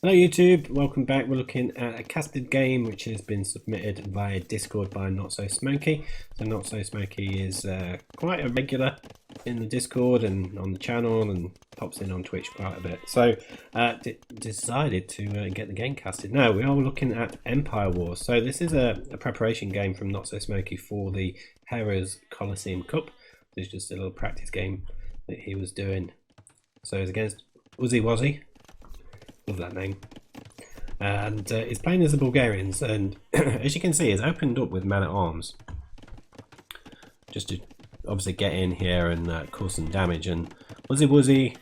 Hello YouTube, welcome back. We're looking at a casted game which has been submitted via Discord by NotSoSmokey. So NotSoSmokey is quite a regular in the Discord and on the channel and pops in on Twitch quite a bit. So decided to get the game casted. Now we are looking at Empire Wars. So this is a preparation game from NotSoSmokey for the Harrah's Coliseum Cup. This is just a little practice game that he was doing. So it's against UzzyWozzy. Love that name. And he's playing as the Bulgarians, and as you can see, it's opened up with man-at-arms just to obviously get in here and cause some damage. And UzzyWozzy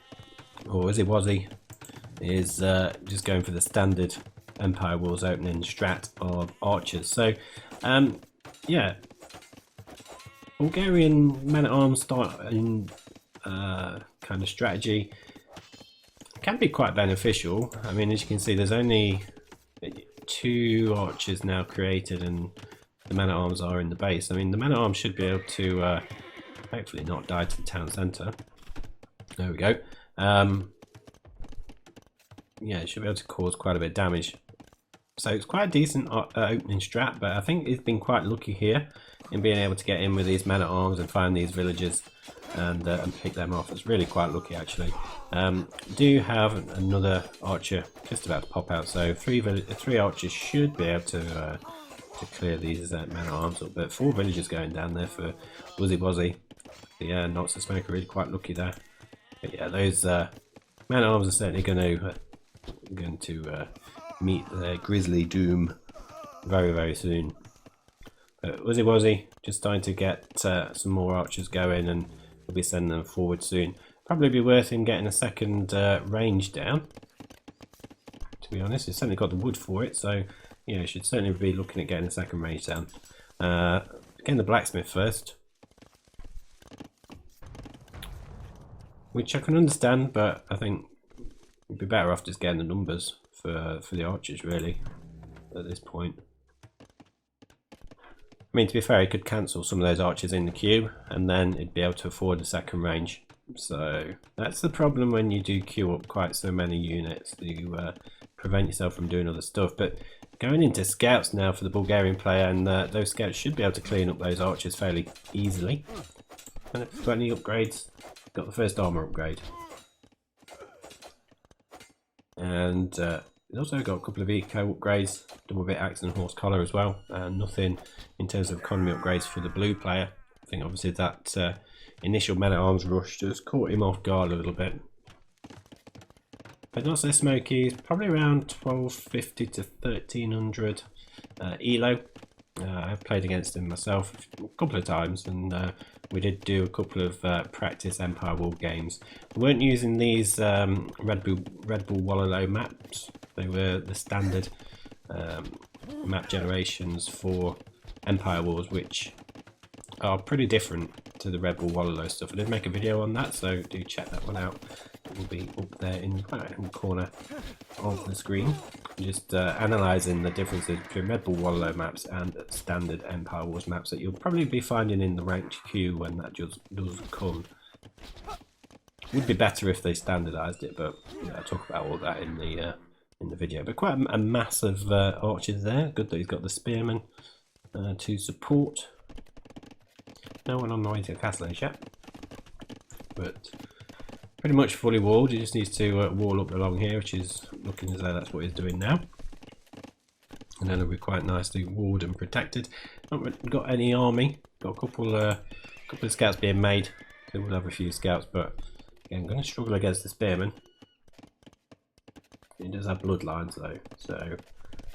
is just going for the standard Empire Wars opening strat of archers. So yeah, Bulgarian man-at-arms start in kind of strategy can be quite beneficial. I mean, as you can see, there's only 2 archers now created and the man-at-arms are in the base. I mean, the man-at-arms should be able to hopefully not die to the town centre. There we go. Yeah, it should be able to cause quite a bit of damage. So it's quite a decent opening strat, but I think he's been quite lucky here in being able to get in with these men-at-arms and find these villagers and pick them off. It's really quite lucky, actually. Do have another archer just about to pop out, so three archers should be able to clear these men-at-arms up, but 4 villagers going down there for UzzyWozzy. Yeah, NotSoSmokey really quite lucky there. But yeah, those men-at-arms are certainly going to meet their grisly doom very soon. But UzzyWozzy just starting to get some more archers going, and we'll be sending them forward soon. Probably be worth him getting a second range down, to be honest. He's certainly got the wood for it, so yeah, should certainly be looking at getting a second range down. Getting the blacksmith first, which I can understand, but I think we'd be better off just getting the numbers for the archers really at this point. I mean, to be fair, he could cancel some of those archers in the queue and then he'd be able to afford a second range. So that's the problem when you do queue up quite so many units. You prevent yourself from doing other stuff. But going into scouts now for the Bulgarian player, and those scouts should be able to clean up those archers fairly easily. And if you've got any upgrades, got the first armor upgrade. And he's also got a couple of eco upgrades, double bit axe and horse collar as well. Nothing in terms of economy upgrades for the blue player. I think obviously that initial men-at-arms rush just caught him off guard a little bit. But NotSoSmokey is probably around 1250 to 1300 elo. I've played against him myself a couple of times, and we did do a couple of practice Empire War games. We weren't using these Red Bull wololo maps. They were the standard map generations for Empire Wars, which are pretty different to the Red Bull wololo stuff. I did make a video on that, so do check that one out. It will be up there in the right hand corner of the screen. Just analysing the differences between Red Bull wololo maps and standard Empire Wars maps that you'll probably be finding in the ranked queue when that does come. Would be better if they standardised it, but yeah, I'll talk about all that in the video. But quite a mass of archers there. Good that he's got the spearmen to support. No one on the way to the castle age yet, but pretty much fully walled. He just needs to wall up along here, which is looking as though that's what he's doing now. And then it'll be quite nicely walled and protected. Not got any army. Got a couple of scouts being made. So we'll have a few scouts, but again, going to struggle against the spearmen. He does have bloodlines though, so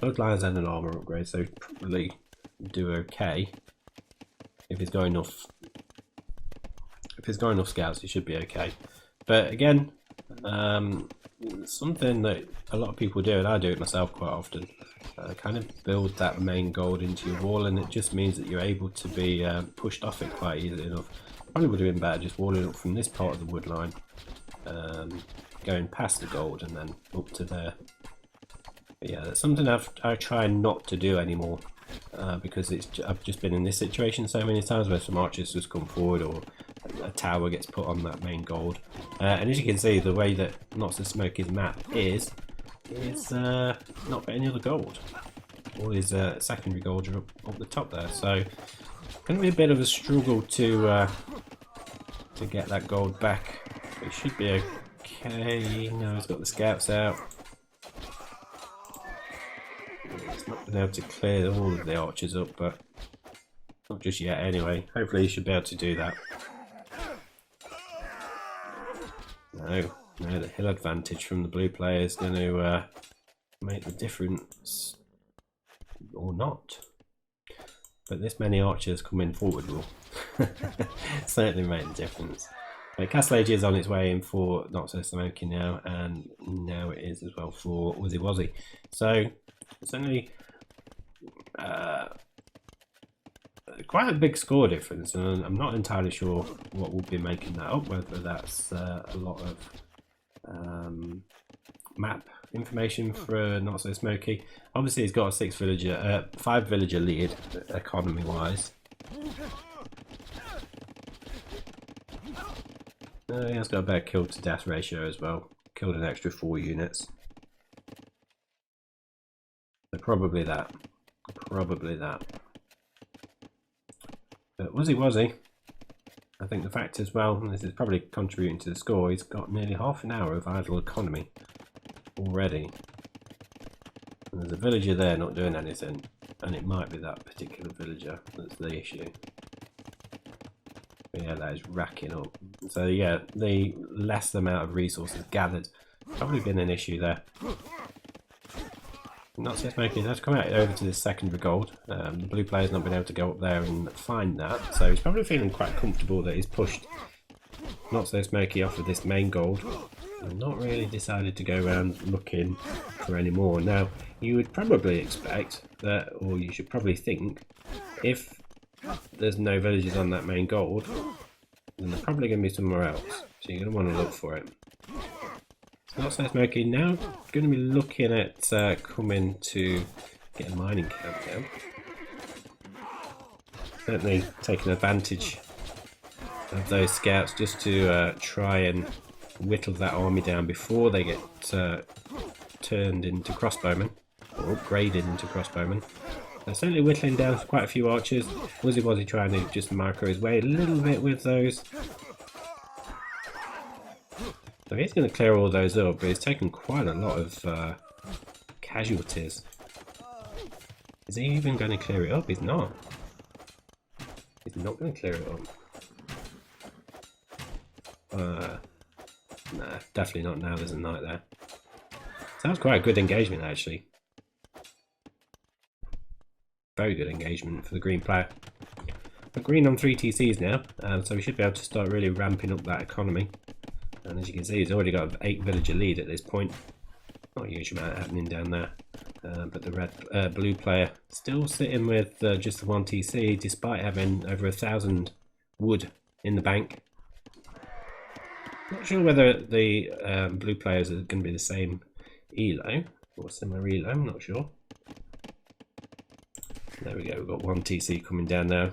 bloodlines and an armor upgrade, so probably do okay. If he's got enough scouts, he should be okay. But again, something that a lot of people do, and I do it myself quite often, kind of build that main gold into your wall, and it just means that you're able to be pushed off it quite easily enough. Probably would have been better just walling up from this part of the wood line, going past the gold and then up to there. But yeah, that's something I try not to do anymore. Because I've just been in this situation so many times where some archers just come forward or a tower gets put on that main gold. And as you can see, the way that NotSoSmokey's map is, is not got any other gold. All his secondary gold are up the top there, so going to be a bit of a struggle to get that gold back. It should be okay. No, he's got the scouts out. He's not been able to clear all of the archers up, but not just yet anyway. Hopefully he should be able to do that. No, the hill advantage from the blue player is going to make the difference, or not. But this many archers coming forward will certainly make the difference. But Castle Age is on its way in for NotSoSmokey now, and now it is as well for UzzyWozzy. So certainly quite a big score difference, and I'm not entirely sure what will be making that up, whether that's a lot of map information for NotSoSmokey. Obviously he's got a 5 villager lead economy wise. He has got a better kill to death ratio as well. Killed an extra 4 units. So probably that. But UzzyWozzy, I think the fact as well, and this is probably contributing to the score, he's got nearly half an hour of idle economy already. And there's a villager there not doing anything, and it might be that particular villager that's the issue. But yeah, that is racking up. So yeah, the less amount of resources gathered probably been an issue there. NotSoSmokey has come out over to this secondary gold. The blue player's not been able to go up there and find that, so he's probably feeling quite comfortable that he's pushed NotSoSmokey off of this main gold and not really decided to go around looking for any more. Now, you would probably expect that, or you should probably think, if there's no villagers on that main gold, then they're probably going to be somewhere else, so you're going to want to look for it. NotSoSmokey now going to be looking at coming to get a mining camp down. Certainly taking advantage of those scouts just to try and whittle that army down before they get turned into crossbowmen, or upgraded into crossbowmen. They're certainly whittling down quite a few archers. UzzyWozzy trying to just micro his way a little bit with those. So he's going to clear all those up, but he's taken quite a lot of casualties. Is he even going to clear it up? He's not. He's not going to clear it up. Nah, definitely not now. There's a knight there. Sounds quite a good engagement, actually. Very good engagement for the green player. But green on 3 TCs now, so we should be able to start really ramping up that economy. And as you can see, he's already got an 8 villager lead at this point. Not a huge amount happening down there. But the blue player still sitting with just the 1 TC, despite having over 1,000 wood in the bank. Not sure whether the blue players are going to be the same elo, or similar elo, I'm not sure. There we go, we've got 1 TC coming down now.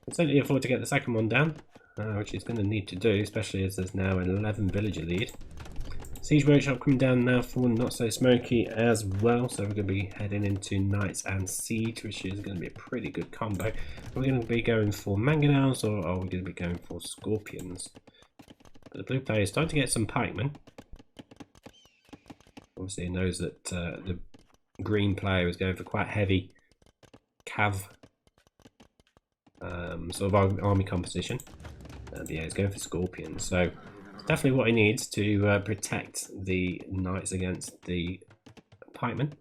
Can certainly afford to get the second one down. Which he's going to need to do, especially as there's now an 11 villager lead. Siege Workshop coming down now for NotSoSmokey as well, so we're going to be heading into Knights and Siege, which is going to be a pretty good combo. Are we going to be going for mangonels, or are we going to be going for scorpions? But the blue player is starting to get some pikemen. Obviously he knows that the green player is going for quite heavy cav sort of army composition. Yeah, he's going for scorpions, so it's definitely what he needs to protect the knights against the pikemen,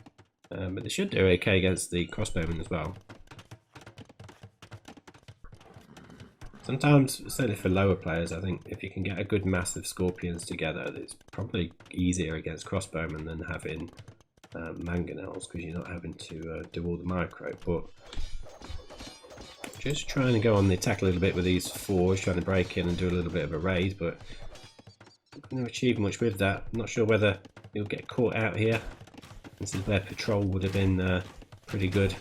but they should do okay against the crossbowmen as well. Sometimes, certainly for lower players, I think if you can get a good mass of scorpions together, it's probably easier against crossbowmen than having mangonels, because you're not having to do all the micro. But just trying to go on the attack a little bit with these 4s, trying to break in and do a little bit of a raid, but not going to achieve much with that. I'm not sure whether he'll get caught out here. This is where patrol would have been pretty good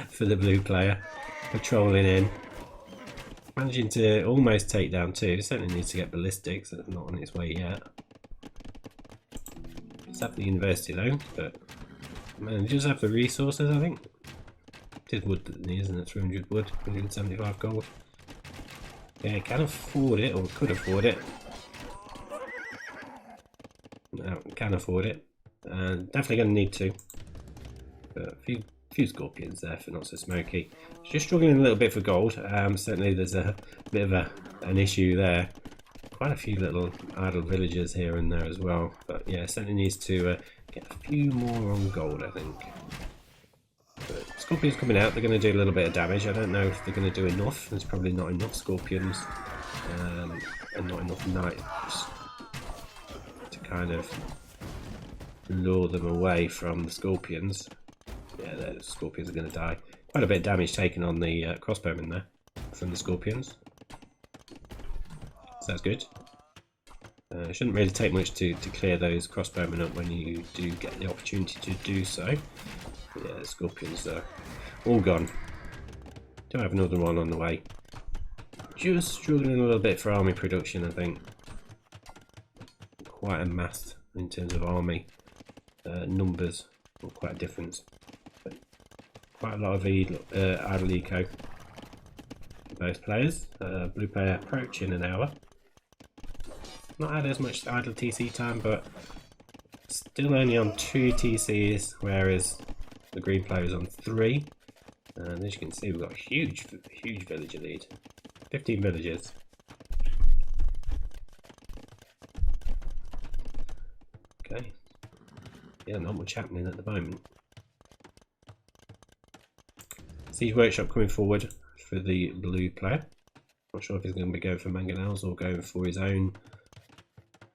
for the blue player. Patrolling in. Managing to almost take down 2. Certainly needs to get ballistics, that's not on its way yet. Let's have the university loan, but man, he does have the resources, I think. It is wood that he isn't it? 300 wood, 175 gold. Yeah, he can afford it, or could afford it. No, can afford it. Definitely going to need to. But a few scorpions there for NotSoSmokey. Just struggling a little bit for gold. Certainly there's a bit of an issue there. Quite a few little idle villagers here and there as well. But yeah, certainly needs to get a few more on gold, I think. But scorpions coming out, they're going to do a little bit of damage. I don't know if they're going to do enough. There's probably not enough scorpions and not enough knights to kind of lure them away from the scorpions. Yeah, the scorpions are going to die. Quite a bit of damage taken on the crossbowmen there from the scorpions. So that's good. It shouldn't really take much to clear those crossbowmen up when you do get the opportunity to do so. But yeah, the scorpions are all gone. Do have another one on the way. Just struggling a little bit for army production, I think. Quite a mass in terms of army numbers, or quite a difference. But quite a lot of idle eco for both players. Blue player approaching an hour. Not had as much idle TC time, but still only on 2 TCs, whereas the green player is on 3. And as you can see, we've got a huge villager lead. 15 villagers. Okay. Yeah, not much happening at the moment. Siege Workshop coming forward for the blue player. Not sure if he's going to be going for mangonels or going for his own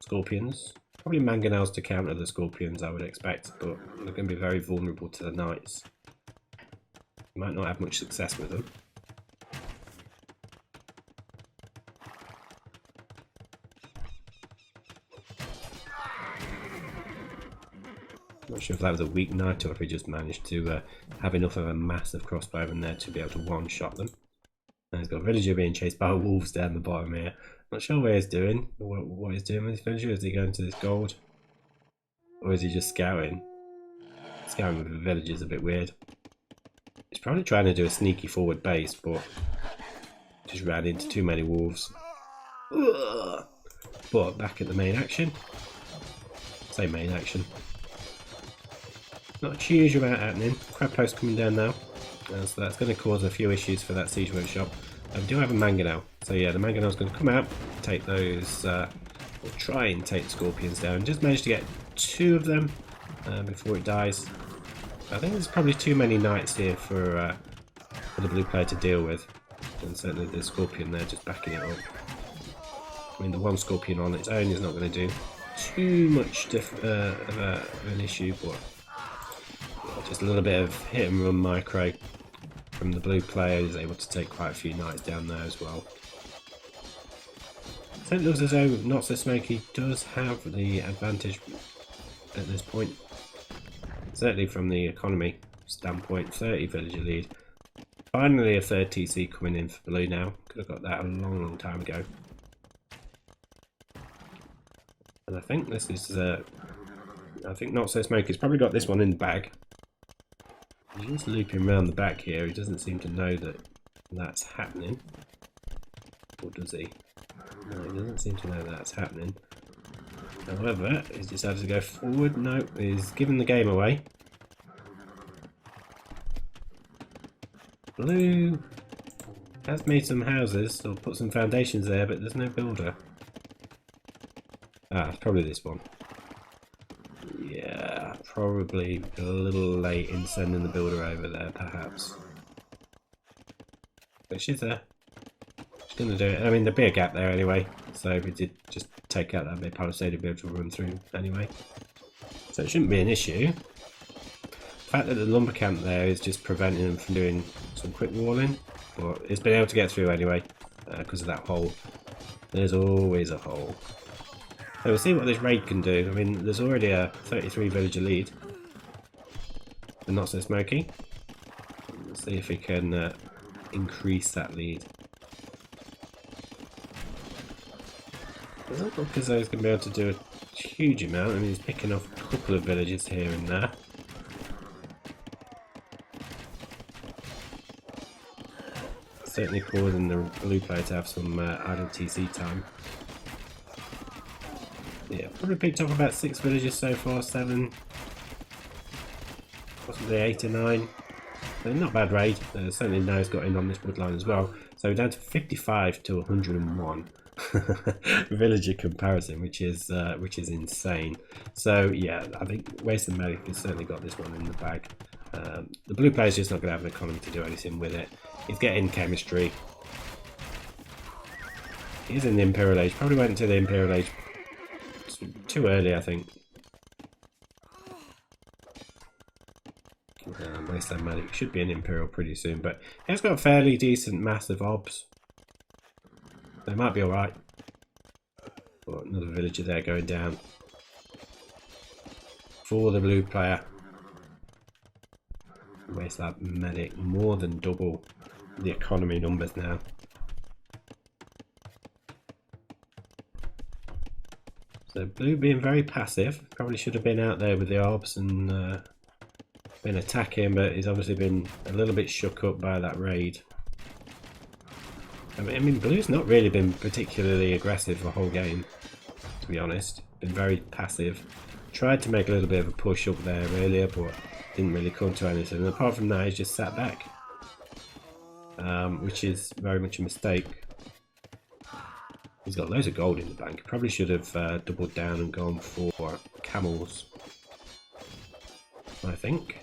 scorpions. Probably mangonels to counter the scorpions, I would expect, but they're going to be very vulnerable to the knights. Might not have much success with them. Not sure if that was a weak knight or if he just managed to have enough of a massive crossbowman there to be able to one-shot them. And he's got a villager being chased by wolves down the bottom here. Not sure what he's doing, what he's doing with his villager. Is he going to this gold? Or is he just scouting? Scouting with the villager is a bit weird. He's probably trying to do a sneaky forward base, but just ran into too many wolves. Ugh. But back at the main action. Say main action. Not a huge amount happening. Crab post coming down now. So that's going to cause a few issues for that siege workshop. We do have a mangonel. So yeah, the mangonel is going to come out, take those, or try and take the scorpions down. Just managed to get 2 of them before it dies. I think there's probably too many knights here for the blue player to deal with. And certainly the scorpion there just backing it up. I mean, the one scorpion on its own is not going to do too much of an issue, but just a little bit of hit and run micro from the blue player is able to take quite a few knights down there as well. So it looks as though NotSoSmokey does have the advantage at this point. Certainly from the economy standpoint, 30 villager lead. Finally a 3rd TC coming in for blue now. Could have got that a long time ago. And I think this is, I think NotSoSmokey's probably got this one in the bag. He's just looping around the back here. He doesn't seem to know that that's happening. Or does he? No, he doesn't seem to know that's happening. However, he's decided to go forward. No, he's given the game away. Blue has made some houses, or put some foundations there, but there's no builder. Ah, it's probably this one. Yeah, probably a little late in sending the builder over there, perhaps. But she's there. She's going to do it. I mean, there'd be a gap there anyway, so if we did just take out that bit of palisade, we'd be able to run through anyway. So it shouldn't be an issue. The fact that the lumber camp there is just preventing them from doing some quick walling, but it's been able to get through anyway because of that hole. There's always a hole. So we'll see what this raid can do. I mean, there's already a 33 villager lead for NotSoSmokey. Let's see if we can increase that lead. Doesn't look as though he's going to be able to do a huge amount. I mean, he's picking off a couple of villages here and there. Certainly causing the blue player to have some idle TC time. Yeah, probably picked up about 6 villages so far, 7, possibly 8 or 9. So not a bad raid. Certainly now he's got in on this woodline as well. So we're down to 55 to 101 villager comparison, which is insane. So yeah, I think Wasted Medic has certainly got this one in the bag. The blue player's just not going to have an economy to do anything with it. He's getting chemistry. He's in the Imperial Age. Probably went to the Imperial Age too early, I think. Wasteland Medic should be an Imperial pretty soon, but he has got a fairly decent massive obs. They might be alright. Oh, another villager there going down for the blue player. Wasteland Medic more than double the economy numbers now. So blue being very passive. Probably should have been out there with the orbs and been attacking, but he's obviously been a little bit shook up by that raid. I mean blue's not really been particularly aggressive the whole game, to be honest. Been very passive. Tried to make a little bit of a push up there earlier, but didn't really come to anything. And apart from that, he's just sat back, which is very much a mistake. He's got loads of gold in the bank. Probably should have doubled down and gone for camels, I think.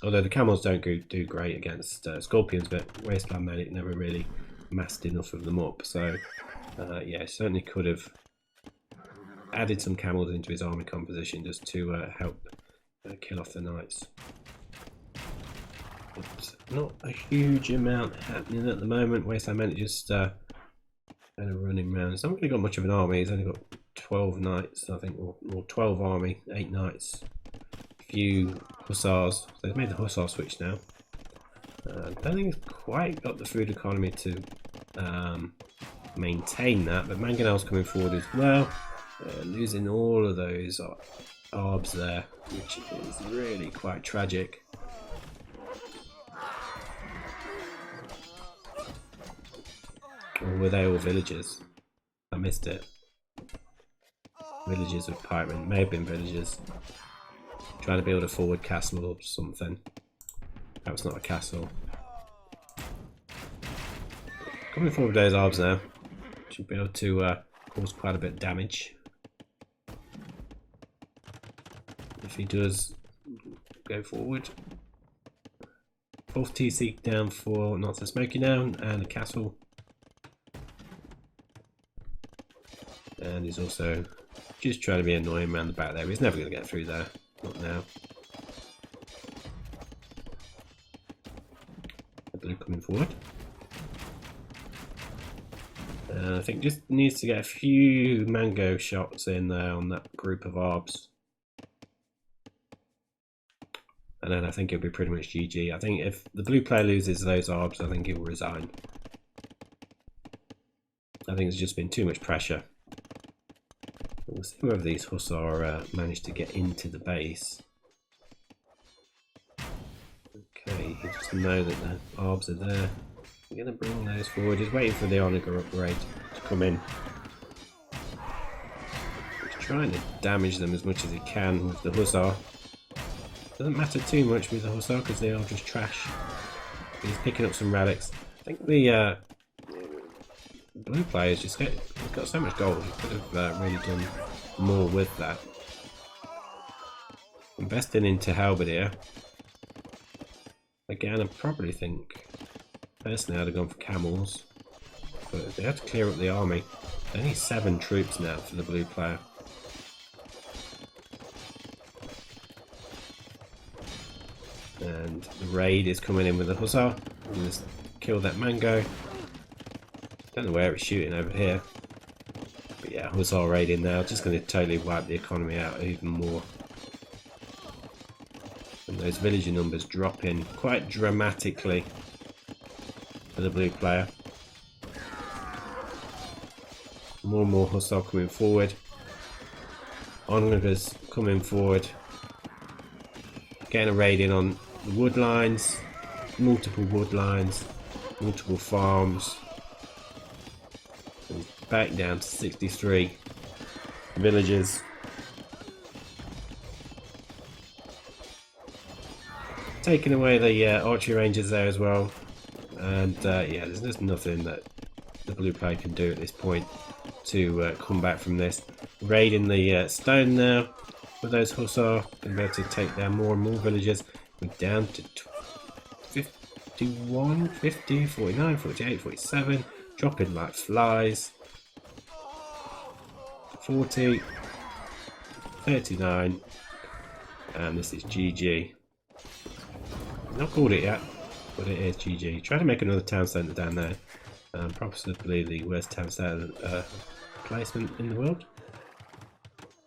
Although the camels don't do great against scorpions, but Wasteland Medic never really massed enough of them up. So yeah, certainly could have added some camels into his army composition just to help kill off the knights. It's not a huge amount happening at the moment. Wasteland Medic just kind of running around. He's not really got much of an army. He's only got 12 knights, I think, or 12 army, 8 knights, a few hussars. So they've made the hussar switch now. I don't think he's quite got the food economy to maintain that, but Mangonel's coming forward as well. Losing all of those arbs there, which is really quite tragic. Or were they all villagers? I missed it. Villagers with pikemen. May have been villagers. Trying to build a forward castle or something. That was not a castle. Coming forward with those arbs now. Should be able to cause quite a bit of damage. If he does go forward. 4th TC down for NotSoSmokey now, and a castle. And he's also just trying to be annoying around the back there. He's never going to get through there. Not now. The blue coming forward. I think just needs to get a few mango shots in there on that group of arbs. And then I think it'll be pretty much GG. I think if the blue player loses those arbs, I think he will resign. I think there's just been too much pressure. We'll see whether these hussar manage to get into the base. Okay, you just know that the arbs are there. I'm going to bring those forward. He's waiting for the honour upgrade to come in. He's trying to damage them as much as he can with the hussar. Doesn't matter too much with the hussar because they are just trash. He's picking up some relics. I think the blue players just he's got so much gold. He could have really done more with that. Investing into halberdier. Again, I probably think personally I'd have gone for camels, but they had to clear up the army. Only 7 troops now for the blue player. And the raid is coming in with the hussar. We'll just kill that mango. Don't know where it's shooting over here. But yeah, hussar raid in now. Just going to totally wipe the economy out even more. And those villager numbers dropping quite dramatically for the blue player. More and more hussar coming forward. onlookers coming forward, getting a raid in on the wood lines, multiple wood lines, multiple farms. Back down to 63 villagers. Taking away the archery rangers there as well, and yeah, there's just nothing that the blue player can do at this point to come back from this. Raiding the stone now with those hussar, and be able to take down more and more villagers. We're down to 51, 50, 49, 48, 47, dropping like flies. 40, 39, and this is GG. Not called it yet, but it is GG. Try to make another town centre down there. Possibly the worst town centre placement in the world.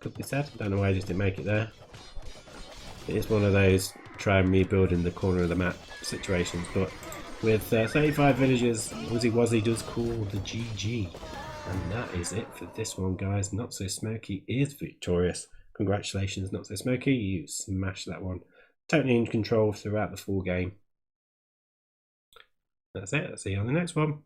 Could be said. Don't know why I just didn't make it there. It is one of those try and rebuild in the corner of the map situations, but with 35 villagers, UzzyWozzy does call the GG. And that is it for this one, guys. NotSoSmokey is victorious. Congratulations, NotSoSmokey. You smashed that one. Totally in control throughout the full game. That's it. I'll see you on the next one.